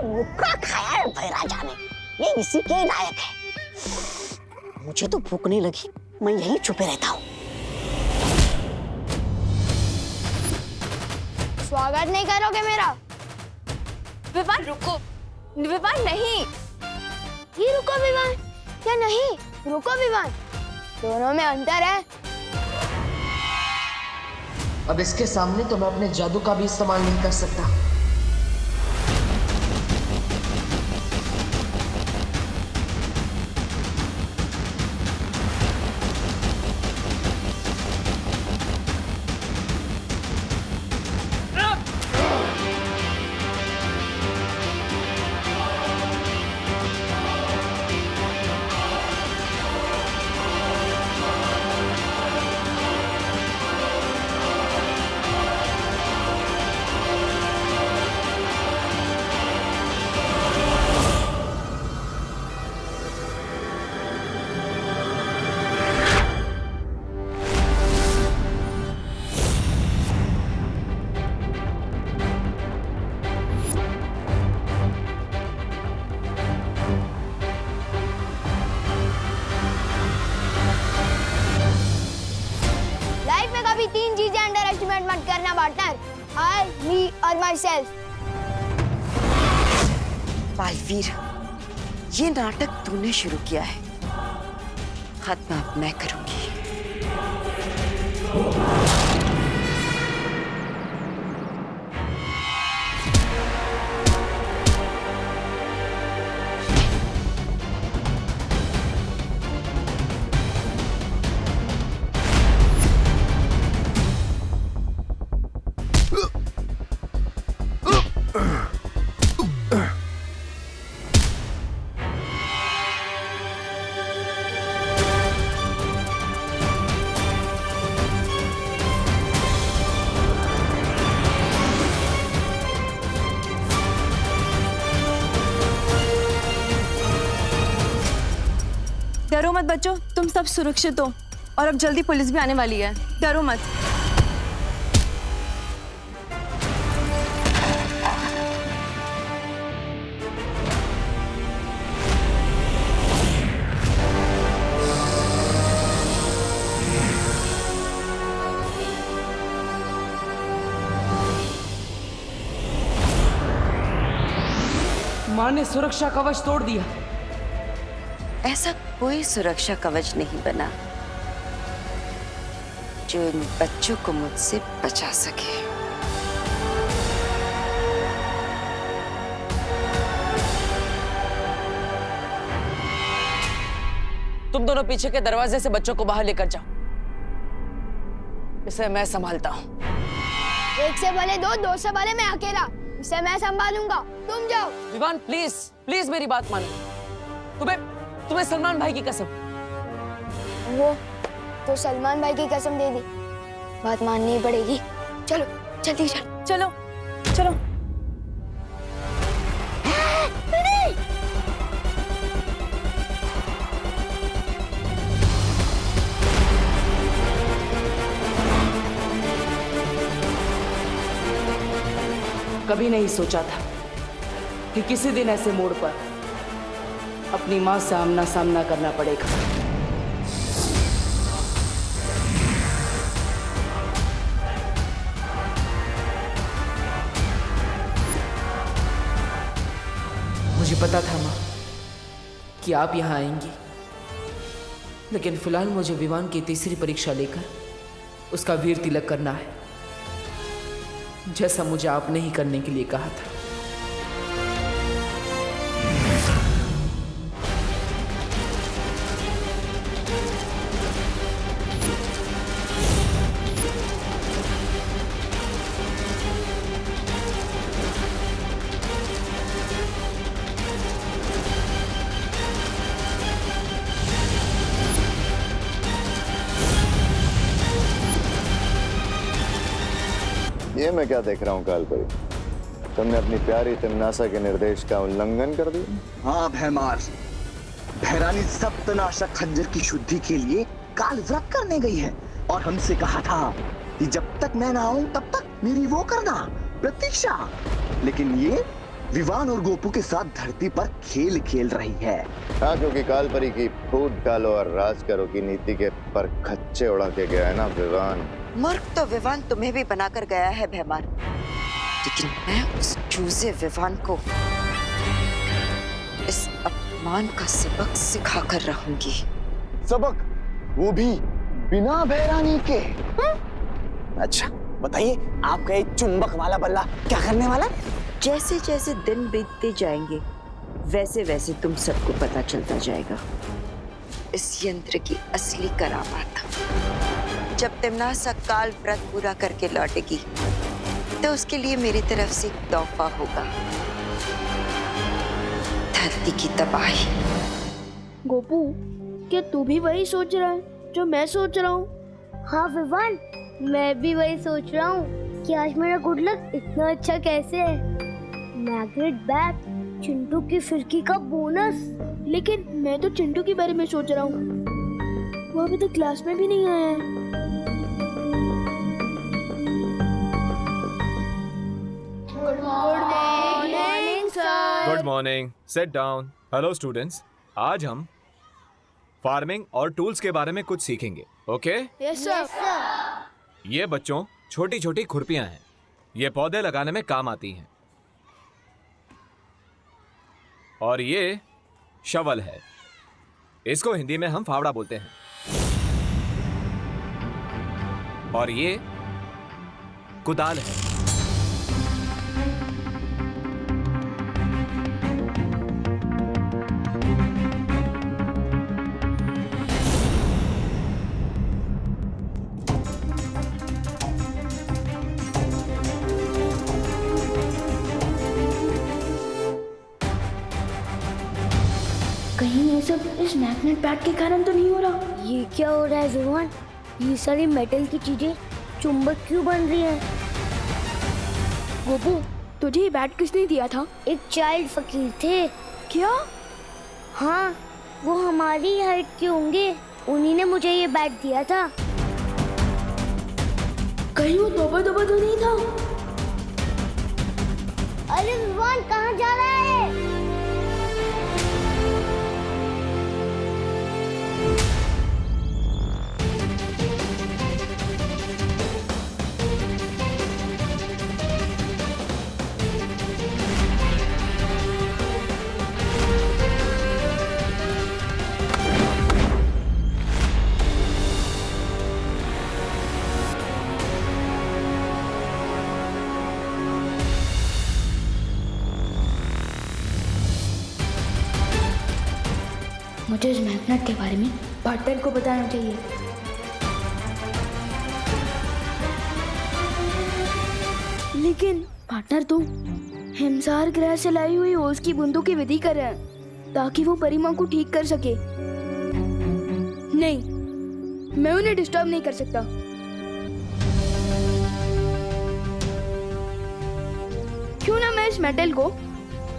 मुक्का खाया है भैराजा ने, ये इसी के लायक है। मुझे तो भूख नहीं लगी, मैं यहीं छुपे रहता हूँ। स्वागत नहीं करोगे मेरा? विवान रुको, विवान नहीं। ये रुको विवान या नहीं? रुको विवान, दोनों में अंतर है। अब इसके सामने तो मैं अपने जादू का भी इस्तेमाल नहीं कर सकता। कभी तीन चीजें अंडर एस्टिमेट मत करना पार्टनर, आई, मी और माई सेल्फ। बालवीर, ये नाटक तूने शुरू किया है, खत्म अब मैं करूंगी। डरो मत बच्चों, तुम सब सुरक्षित हो और अब जल्दी पुलिस भी आने वाली है, डरो मत। माँ ने सुरक्षा कवच तोड़ दिया। ऐसा कोई सुरक्षा कवच नहीं बना जो इन बच्चों को मुझसे बचा सके। तुम दोनों पीछे के दरवाजे से बच्चों को बाहर लेकर जाओ, इसे मैं संभालता हूँ। एक से भले दो, दो से भले मैं अकेला, इसे मैं संभालूंगा, तुम जाओ। विवान प्लीज प्लीज मेरी बात मानो। तुम्हें सलमान भाई की कसम। वो तो सलमान भाई की कसम दे दी, बात माननी ही पड़ेगी। चलो जल्दी चलो चलो चलो। कभी नहीं सोचा था कि किसी दिन ऐसे मोड़ पर अपनी माँ से आमना सामना करना पड़ेगा। मुझे पता था माँ कि आप यहाँ आएंगी, लेकिन फिलहाल मुझे विवान की तीसरी परीक्षा लेकर उसका वीर तिलक करना है, जैसा मुझे आपने ही करने के लिए कहा था। ये मैं क्या देख रहा हूँ कालपरी, तुमने अपनी प्यारी तिमनासा के निर्देश का उल्लंघन कर दिया। हाँ भैमार, भैरानी सप्तनाशक खंजर की शुद्धि के लिए काल व्रत करने गई है और हमसे कहा था कि जब तक मैं ना आऊं तब तक मेरी वो करना प्रतीक्षा, लेकिन ये विवान और गोपू के साथ धरती पर खेल खेल रही है। हाँ, क्योंकि कालपरी की फूट डालो और राज करो की नीति के पर खच्चे उड़ा के गया है ना विवान। मूर्ख तो विवान तुम्हें भी बनाकर गया है भैमान, लेकिन मैं उस चूजे विवान को इस अपमान का सबक सिखाकर रहूंगी। सबक, वो भी बिना भैरानी के। अच्छा बताइए, आपका ये चुंबक वाला बल्ला क्या करने वाला? जैसे जैसे दिन बीतते जाएंगे वैसे वैसे तुम सबको पता चलता जाएगा इस यंत्र की असली करामात। जब तिमनासा काल व्रत पूरा करके लौटेगी तो उसके लिए मेरी तरफ से एक तोहफा होगा, धरती की तबाही। गोपू, क्या तू भी वही सोच रहा है जो मैं सोच रहा हूँ? हाँ विवान, मैं भी वही सोच रहा हूँ कि आज मेरा गुड लक इतना अच्छा कैसे है। मैग्नेट बैग, चिंटू की फिरकी का बोनस। लेकिन मैं तो चिंटू के बारे में सोच रहा हूँ, वो अभी तक क्लास में भी नहीं आया है। Good morning sir. Good morning, sit down. Hello students, आज हम फार्मिंग और टूल्स के बारे में कुछ सीखेंगे। ओके? Yes sir. ये बच्चों छोटी छोटी खुरपियां हैं, ये पौधे लगाने में काम आती हैं। और ये शवल है, इसको हिंदी में हम फावड़ा बोलते हैं। और ये कुदाल है। कहीं ये सब इस मैग्नेट बैट के कारण तो नहीं हो रहा? ये क्या हो रहा है विवान? ये सारी मेटल की चीजें चुंबक क्यों बन रही हैं? गोपू, तुझे ये बैट किसने दिया था? एक चाइल्ड फकीर थे। क्या? हाँ, वो हमारी हाइट के होंगे, उन्हीं ने मुझे ये बैट दिया था। कहीं वो दोबा दोबा तो नहीं था? अरे विवान, कहाँ जा रहा है? मुझे इस मैग्नेट के बारे में पार्टनर को बताना चाहिए। लेकिन पार्टनर तो हिमसार ग्रह से लाई हुई ओस की बूंदों की विधि कर रहे हैं ताकि वो परिमा को ठीक कर सके। नहीं, मैं उन्हें डिस्टर्ब नहीं कर सकता। क्यों ना मैं इस मेटल को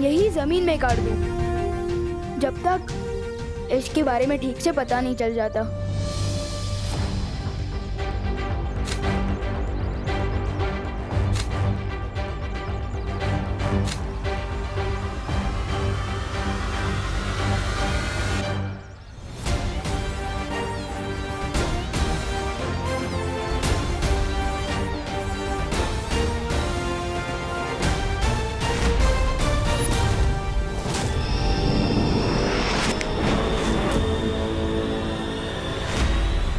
यही जमीन में काट दूं, जब तक इसके बारे में ठीक से पता नहीं चल जाता।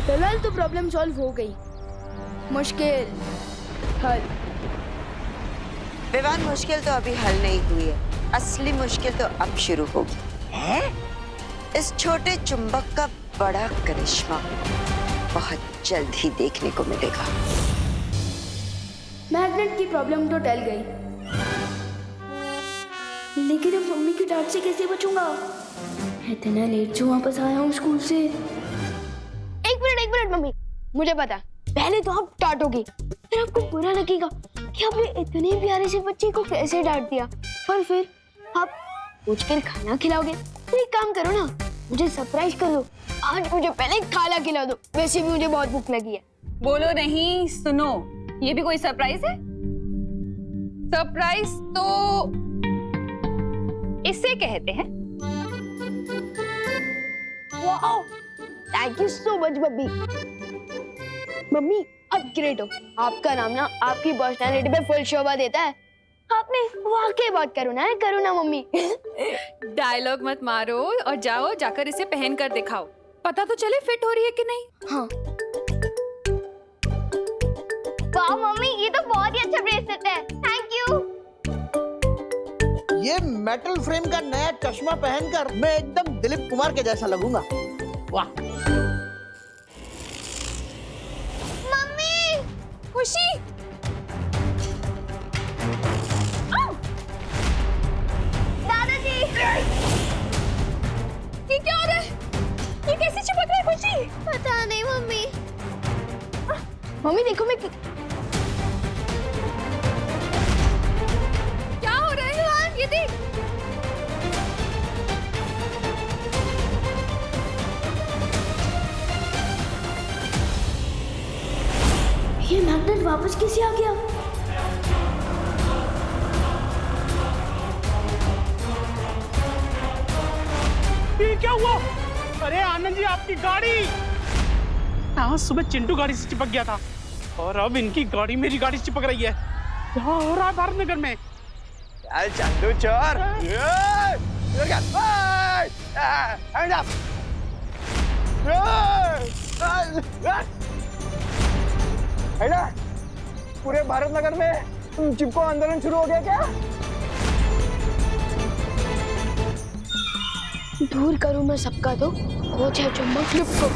फिलहाल तो प्रॉब्लम सॉल्व हो गई, मुश्किल हल। विवान, मुश्किल तो अभी हल नहीं हुई है, असली मुश्किल तो अब शुरू होगी। है? इस छोटे चुंबक का बड़ा करिश्मा बहुत जल्द ही देखने को मिलेगा। मैग्नेट की प्रॉब्लम तो टल गई, लेकिन अब मम्मी की डांट से कैसे बचूंगा? इतना लेट जो वापस आया हूँ स्कूल से। एक मिनट मम्मी, मुझे पता, पहले तो आप डांटोगी, फिर आपको बुरा लगेगा कि आपने इतने प्यारे से बच्चे को कैसे डांट दिया, और फिर आप पूछकर खाना खिलाओगे। तो एक काम करो ना, मुझे सरप्राइज कर दो। आज मुझे पहले खाना खिला दो, वैसे भी मुझे बहुत भूख लगी है। बोलो नहीं, सुनो, ये भी कोई सरप्राइज है? सरप्राइज तो इसे कहते हैं। Wow, thank you so much mummy. Mummy अब ग्रेट हो, आपका नाम ना आपकी पर्सनालिटी पे फुल शोभा देता है। आपने वाकई बहुत करो ना मम्मी। डायलॉग मत मारो और जाओ जाकर इसे पहन कर दिखाओ, पता तो चले फिट हो रही है कि नहीं। हाँ। वाह मम्मी, ये तो बहुत ही अच्छा ब्रेसलेट है, थैंक यू। ये मेटल फ्रेम का नया चश्मा पहनकर मैं एकदम दिलीप कुमार के जैसा लगूंगा। वाह। मम्मी, खुशी, दादाजी, ये क्या हो रहा है? ये कैसे चिपक रहा है खुशी? पता नहीं मम्मी। मम्मी देखो मैं क्या हो रहा है? ये देख। ये मैग्नेट वापस कैसे आ गया? ये क्या हुआ? अरे आनंद जी, आपकी गाड़ी। हाँ, सुबह चिंटू गाड़ी से चिपक गया था और अब इनकी गाड़ी मेरी गाड़ी से चिपक रही है। क्या हो रहा है भारत नगर में? चल चंदू चोर। पूरे भारत नगर में चिपको आंदोलन शुरू हो गया क्या? दूर करूं मैं सबका तो वो चाहे चुंबक फ्लिप को।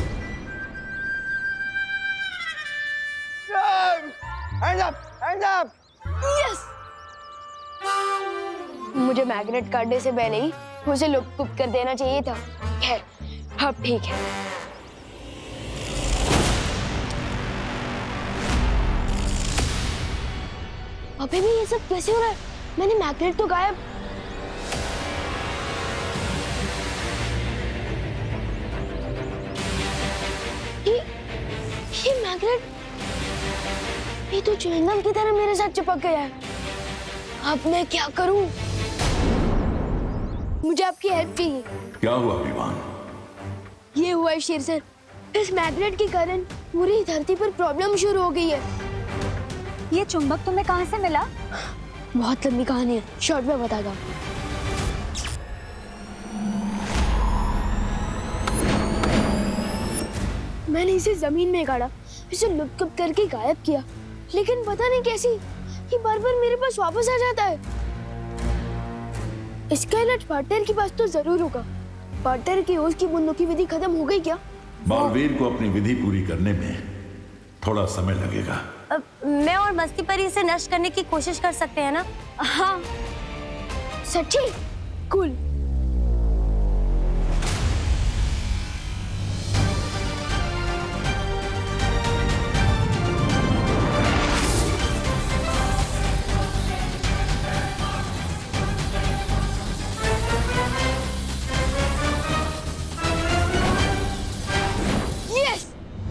Hands up! यस! मुझे मैग्नेट काटने से पहले ही उसे लुप्त कर देना चाहिए था। खैर, अब ठीक है। अबे भी ये सब कैसे हो रहा है? मैंने मैग्नेट तो गायब। ये मैग्नेट, ये तो च्युइंगम की तरह मेरे साथ चिपक गया है। अब मैं क्या करूं? मुझे आपकी हेल्प चाहिए। क्या हुआ विवान? ये हुआ है शेर सर, इस मैग्नेट के कारण पूरी धरती पर प्रॉब्लम शुरू हो गई है। ये चुंबक तुम्हें कहाँ से मिला? बहुत लंबी कहानी है, शॉर्ट में बताता हूँ। मैंने इसे जमीन में गाड़ा, इसे लुप्त करके गायब किया, लेकिन पता नहीं कैसी ये बार-बार मेरे पास वापस आ जाता है। इसका इलाज पार्टनर के पास तो जरूर होगा। पार्टनर की ओस की बूंदों की विधि खत्म हो गई क्या? बालवीर को अपनी विधि पूरी करने में थोड़ा समय लगेगा। मैं और मस्ती परी इसे नष्ट करने की कोशिश कर सकते हैं ना? हाँ। सच्ची? कूल। यस!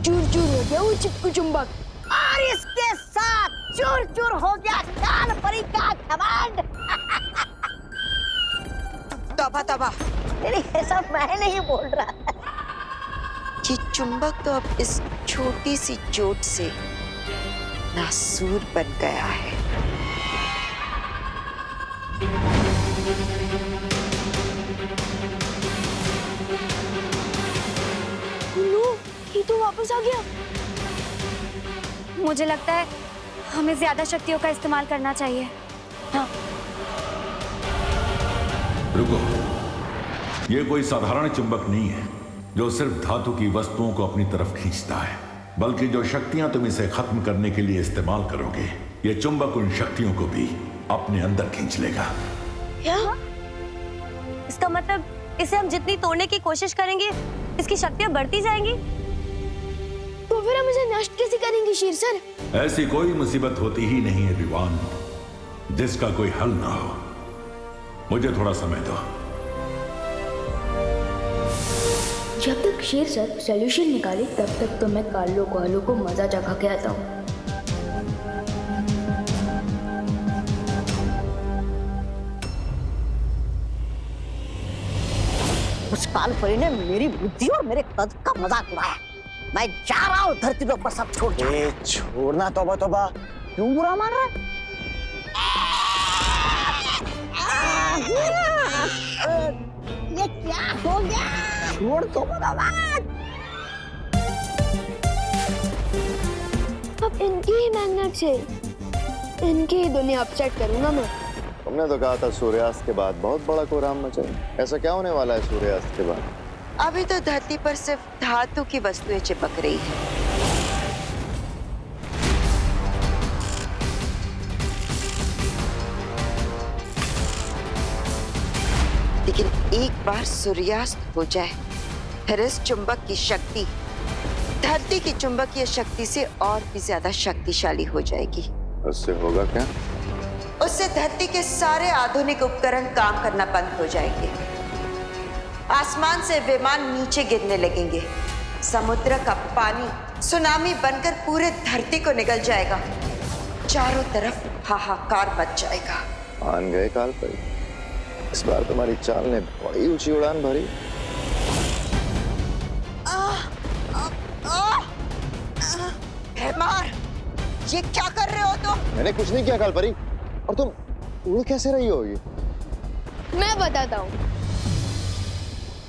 चूर-चूर हो गया वो चिपकू चुंबक। और इसके साथ चूर चूर हो गया काल परी का घमंड। तौबा तौबा। नहीं, ये सब मैं नहीं बोल रहा। ये चुंबक तो अब इस छोटी सी चोट से नासूर बन गया है। नो, ये तो वापस आ गया। मुझे लगता है हमें ज्यादा शक्तियों का इस्तेमाल करना चाहिए। हाँ। रुको, ये कोई साधारण चुंबक नहीं है जो सिर्फ धातु की वस्तुओं को अपनी तरफ खींचता है, बल्कि जो शक्तियां तुम इसे खत्म करने के लिए इस्तेमाल करोगे, ये चुंबक उन शक्तियों को भी अपने अंदर खींच लेगा। क्या? इसका मतलब इसे हम जितनी तोड़ने की कोशिश करेंगे, इसकी शक्तियां बढ़ती जाएंगी। तो फिर हम इसे नष्ट कैसे करेंगे शेर सर? ऐसी कोई मुसीबत होती ही नहीं है विवान जिसका कोई हल ना हो। मुझे थोड़ा समय दो। जब तक शेर सर सॉल्यूशन निकाले तब तक तो मैं कालो कालो को मजा चखा के आता हूँ। उस कालपरी ने मेरी बुद्धि और मेरे कद का मजाक उड़ाया। मैं जा रहा हूँ धरती के ऊपर सब छोड़ के। छोड़ना, तौबा तौबा, क्यों बुरा मान रहा है? ये क्या हो गया? छोड़ दो भगवान। अब इनकी ही मेहनत से इनकी ही दुनिया अपसेट करूंगा मैं। तुमने तो कहा था सूर्यास्त के बाद बहुत बड़ा कोहराम मचेगा। ऐसा क्या होने वाला है सूर्यास्त के बाद? अभी तो धरती पर सिर्फ धातु की वस्तुएं चिपक रही है। लेकिन एक बार सूर्यास्त हो जाए फिर इस चुंबक की शक्ति धरती की चुंबकीय शक्ति से और भी ज्यादा शक्तिशाली हो जाएगी। उससे होगा क्या? उससे धरती के सारे आधुनिक उपकरण काम करना बंद हो जाएंगे। आसमान से विमान नीचे गिरने लगेंगे। समुद्र का पानी सुनामी बनकर पूरे धरती को निगल जाएगा। चारों तरफ हाहाकार मच जाएगा। मान गए कालपरी, इस बार तुम्हारी चाल ने बड़ी ऊंची उड़ान भरी। मार, ये क्या कर रहे हो तुम? मैंने कुछ नहीं किया कालपरी। और तुम उड़ कैसे रही होगी? मैं बताता हूँ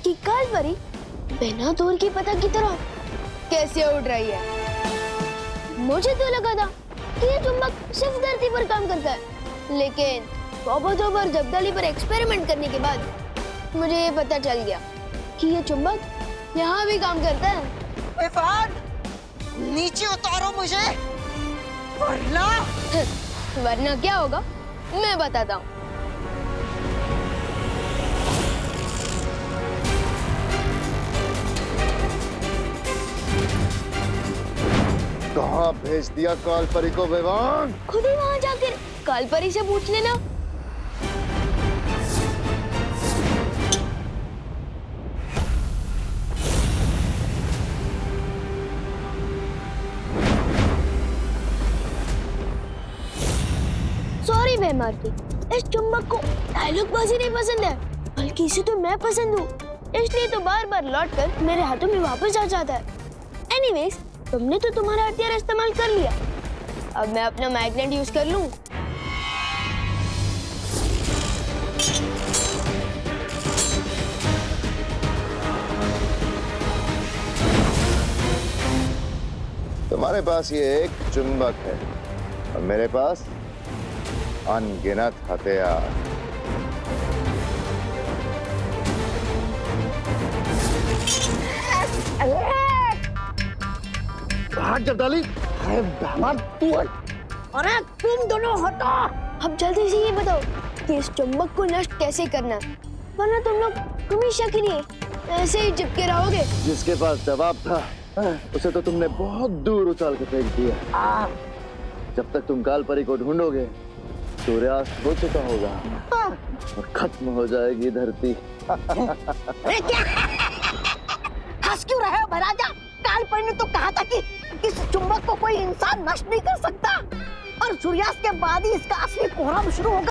कि कालपरी बिना दूर की पतंग की तरह कैसे उड़ रही है। मुझे तो लगा था कि ये चुंबक सिर्फ धरती पर काम करता है, लेकिन तौबा जब्दाली पर एक्सपेरिमेंट करने के बाद मुझे ये पता चल गया कि ये चुंबक यहाँ भी काम करता है। विवान, नीचे उतारो मुझे, वरना क्या होगा मैं बताता हूँ। कहाँ भेज दिया कालपरी को विवान? खुद ही वहाँ जाकर कालपरी से पूछ लेना। सॉरी बेमारती, इस चुंबक को डायलॉगबाजी नहीं पसंद है, बल्कि इसे तो मैं पसंद हूँ, इसलिए तो बार बार लौट कर मेरे हाथों में वापस आ जाता है। एनीवेज, तुमने तो तुम्हारा हथियार इस्तेमाल कर लिया, अब मैं अपना मैग्नेट यूज कर लूं। तुम्हारे पास ये एक चुंबक है और मेरे पास अनगिनत हथियार। जब्दाली, अरे तुम दोनों हटो। अब जल्दी से ये बताओ कि इस चुंबक को नष्ट कैसे करना, वरना तुम लोग हमेशा के लिए ऐसे ही चिपके रहोगे। जिसके पास जवाब था उसे तो तुमने बहुत दूर उछाल के फेंक दिया। जब तक तुम कालपरी को ढूंढोगे सूर्यास्त हो चुका होगा और खत्म हो जाएगी धरती। हंस क्यों रहे हो महाराजा? कालपरी ने तो कहा था कि इस चुंबक को कोई इंसान नष्ट नहीं कर सकता और सूर्यास्त के बाद ही इसका असली कोहराम शुरू होगा।